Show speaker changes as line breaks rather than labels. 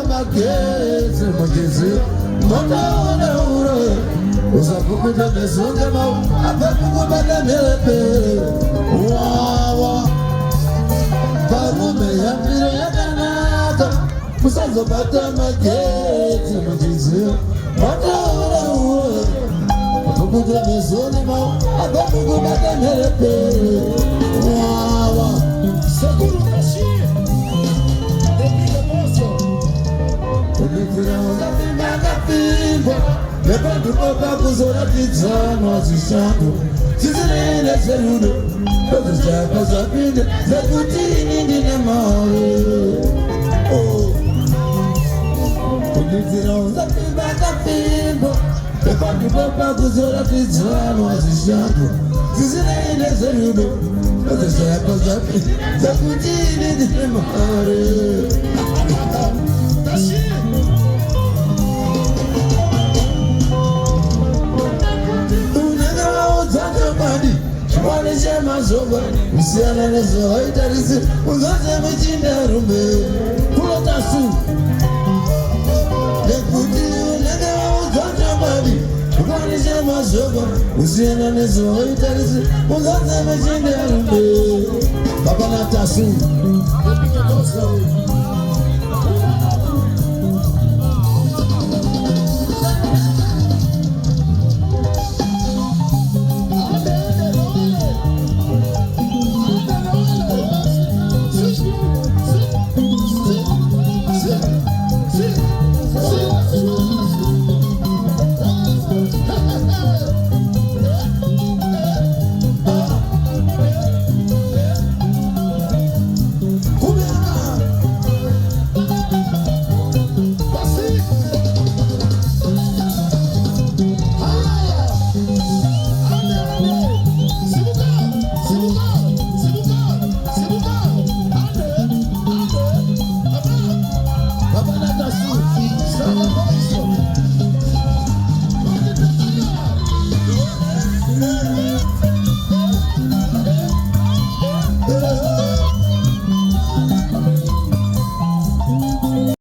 magezi magezi Mona ura Usakuku da mesunga mau Apakuku bada melepe Wawa Barume ya mire ya kanaka Musanzo bata magezi magezi Mona ura Apakuku da mesunga mau Apakuku bada melepe Wawa Seguro Kashi Lepandu papa kuzora tizano azishando Tizirele zeludo Kuzishaka zapinde Zekutini ndine mawe Kulitira uzapimba kapimbo Lepandu papa kuzora tizano azishando Tizirele zeludo Kuzishaka zapinde Zekutini ndine mawe Tashi Wanishe mazoba, usiana nezo haitarisi, ungaze mechinda rumbe, kulota su. Nekuti unenge wa uzanja mbadi, wanishe mazoba, usiana nezo haitarisi, ungaze mechinda rumbe, baba nata su. Nepike kosa.